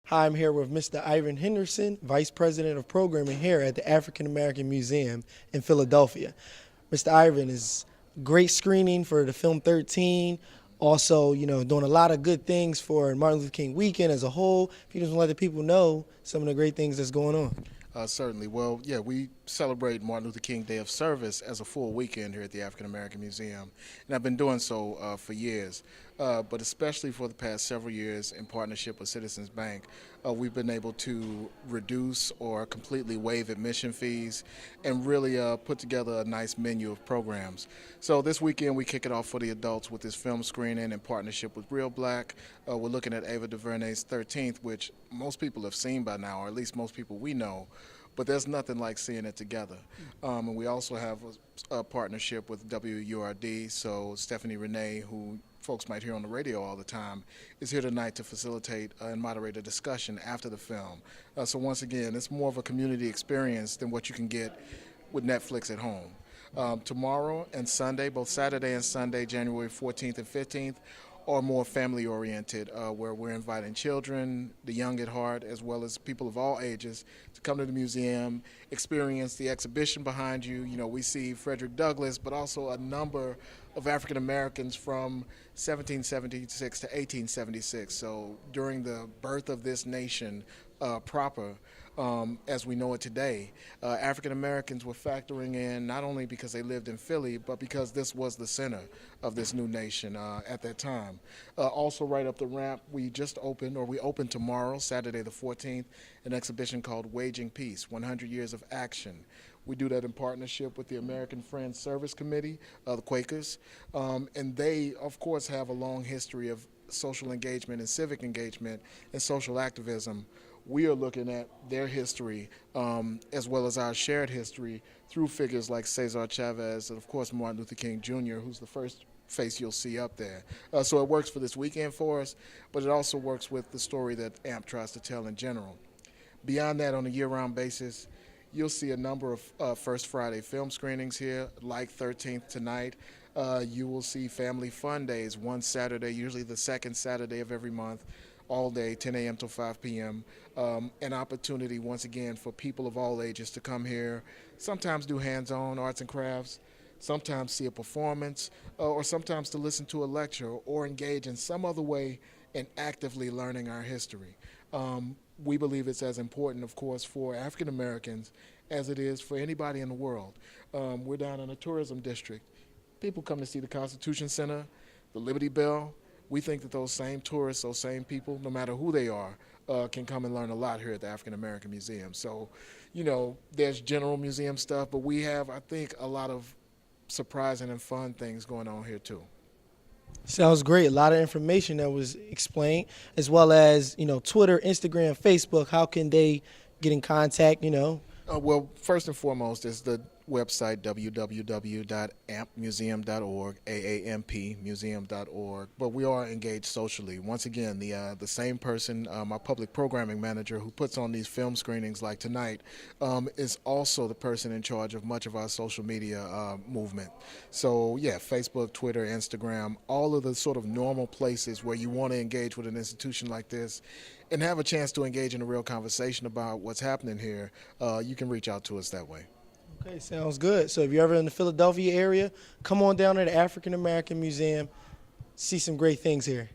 Hi, I'm here with Mr. Ivan Henderson, Vice President of Programming here at the African American Museum in Philadelphia. Mr. Ivan is great screening for the film 13. Also, doing a lot of good things for Martin Luther King weekend as a whole. If you just want to let the people know some of the great things that's going on. Certainly. Well, yeah, we celebrate Martin Luther King Day of Service as a full weekend here at the African American Museum, and I've been doing so for years. But especially for the past several years, in partnership with Citizens Bank, we've been able to reduce or completely waive admission fees and really put together a nice menu of programs. So this weekend we kick it off for the adults with this film screening in partnership with Real Black. We're looking at Ava Duvernay's 13th, which most people have seen by now, or at least most people we know. But there's nothing like seeing it together. And we also have a partnership with WURD, so Stephanie Renee, who folks might hear on the radio all the time, is here tonight to facilitate and moderate a discussion after the film. So once again, it's more of a community experience than what you can get with Netflix at home. Tomorrow and Sunday, both Saturday and Sunday, January 14th and 15th, are more family-oriented, where we're inviting children, the young at heart, as well as people of all ages to come to the museum, experience the exhibition behind you. You know, we see Frederick Douglass, but also a number of African Americans from 1776 to 1876. So during the birth of this nation proper, as we know it today, African Americans were factoring in not only because they lived in Philly, but because this was the center of this new nation at that time. Also right up the ramp, we opened tomorrow, Saturday the 14th, an exhibition called Waging Peace, 100 Years of Action. We do that in partnership with the American Friends Service Committee, the Quakers, and they, of course, have a long history of social engagement and civic engagement and social activism. We are looking at their history as well as our shared history through figures like Cesar Chavez and, of course, Martin Luther King Jr., who's the first face you'll see up there. So it works for this weekend for us, but it also works with the story that AMP tries to tell in general. Beyond that, on a year-round basis, you'll see a number of First Friday film screenings here, like 13th tonight. You will see Family Fun Days one Saturday, usually the second Saturday of every month, all day, 10 a.m. till 5 p.m. An opportunity, once again, for people of all ages to come here, sometimes do hands-on arts and crafts, sometimes see a performance, or sometimes to listen to a lecture or engage in some other way in actively learning our history. We believe it's as important, of course, for African Americans as it is for anybody in the world. We're down in a tourism district. People come to see the Constitution Center, the Liberty Bell. We think that those same tourists, those same people, no matter who they are, can come and learn a lot here at the African American Museum. So, there's general museum stuff, but we have, I think, a lot of surprising and fun things going on here too. Sounds great. A lot of information that was explained, as well as, Twitter, Instagram, Facebook. How can they get in contact, Well, first and foremost is the website www.ampmuseum.org, AAMP museum.org. But we are engaged socially. Once again, the same person, my public programming manager who puts on these film screenings like tonight, is also the person in charge of much of our social media movement. So yeah, Facebook, Twitter, Instagram, all of the sort of normal places where you want to engage with an institution like this and have a chance to engage in a real conversation about what's happening here, you can reach out to us that way. Okay, sounds good. So if you're ever in the Philadelphia area, come on down to the African American Museum, see some great things here.